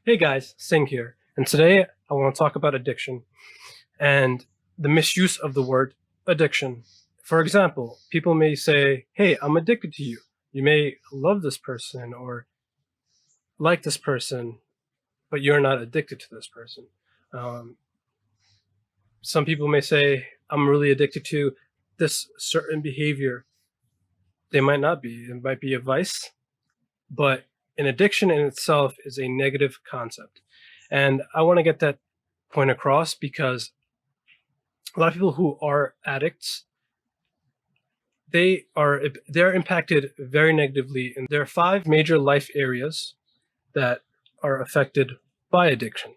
Hey guys, Singh here, and today I want to talk about addiction and the misuse of the word addiction. For example, people may say, hey, I'm addicted to you. You may love this person or like this person, but you're not addicted to this person. Um, some people may say, I'm really addicted to this certain behavior. They might not be. It might be a vice, but an addiction in itself is a negative concept. And I want to get that point across because a lot of people who are addicts, they're impacted very negatively, and there are five major life areas that are affected by addiction.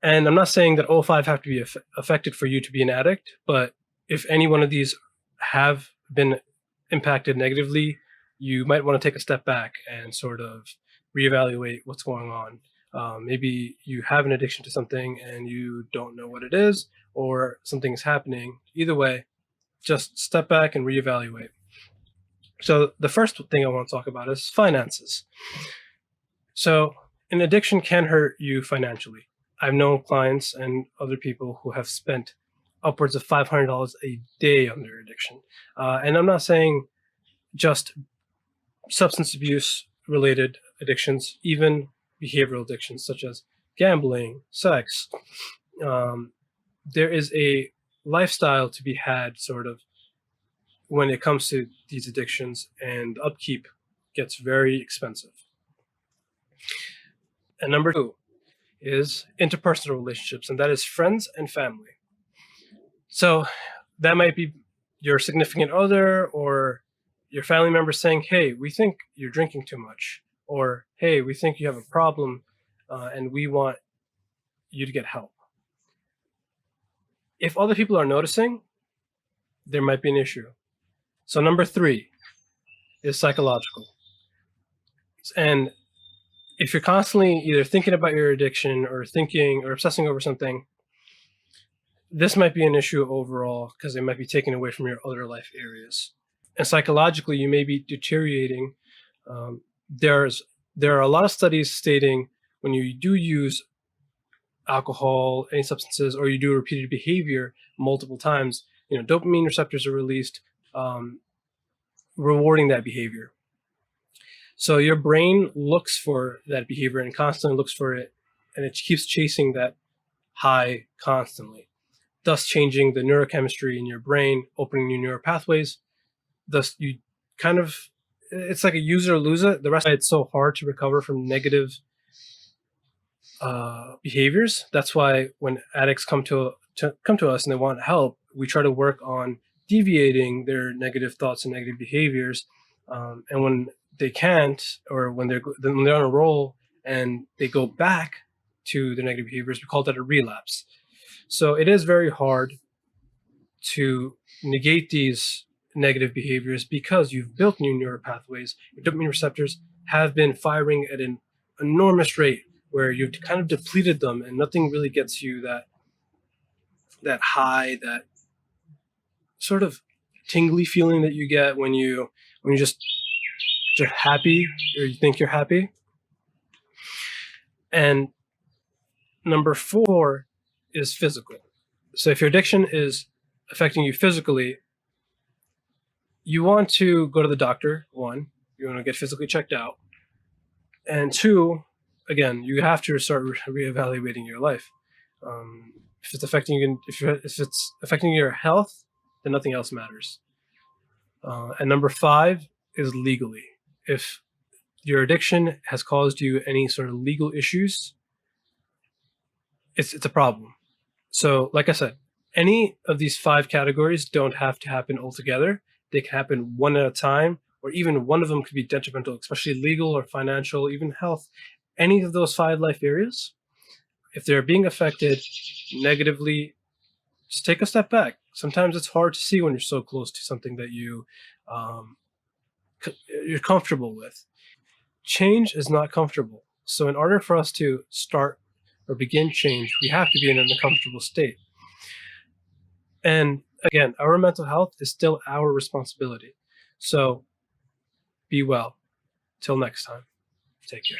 And I'm not saying that all five have to be affected for you to be an addict, but if any one of these have been impacted negatively, you might want to take a step back and sort of reevaluate what's going on. Maybe you have an addiction to something and you don't know what it is, or something is happening. Either way, just step back and reevaluate. So the first thing I want to talk about is finances. So an addiction can hurt you financially. I've known clients and other people who have spent upwards of $500 a day on their addiction. And I'm not saying just substance abuse related addictions, even behavioral addictions such as gambling, sex. There is a lifestyle to be had sort of when it comes to these addictions, and upkeep gets very expensive. And number two is interpersonal relationships, and that is friends and family. So that might be your significant other or your family member saying, hey, we think you're drinking too much, or hey, we think you have a problem, and we want you to get help. If other people are noticing, there might be an issue. So number three is psychological. And if you're constantly either thinking about your addiction or thinking or obsessing over something, this might be an issue overall because it might be taken away from your other life areas. And psychologically, you may be deteriorating. There are a lot of studies stating when you do use alcohol, any substances, or you do repeated behavior multiple times, dopamine receptors are released, rewarding that behavior. So your brain looks for that behavior and constantly looks for it, and it keeps chasing that high constantly, thus changing the neurochemistry in your brain, opening new neural pathways. Thus, it's like a use it or lose it. The rest of it's so hard to recover from negative behaviors. That's why when addicts come to us and they want help, we try to work on deviating their negative thoughts and negative behaviors. And when they can't, or when they're on a roll and they go back to their negative behaviors, we call that a relapse. So it is very hard to negate these negative behaviors because you've built new neural pathways. Your dopamine receptors have been firing at an enormous rate where you've kind of depleted them, and nothing really gets you that high, that sort of tingly feeling that you get when you're happy, or you think you're happy. And number four is physical. So if your addiction is affecting you physically, you want to go to the doctor. One, you want to get physically checked out. And two, again, you have to start reevaluating your life. If it's affecting you, if it's affecting your health, then nothing else matters. And number five is legally. If your addiction has caused you any sort of legal issues, it's a problem. So, like I said, any of these five categories don't have to happen altogether. They can happen one at a time, or even one of them could be detrimental, especially legal or financial, even health. Any of those five life areas, if they're being affected negatively, just take a step back. Sometimes it's hard to see when you're so close to something that you're comfortable with. Change is not comfortable. So in order for us to start or begin change, we have to be in an uncomfortable state. And again, our mental health is still our responsibility. So be well. Till next time, take care.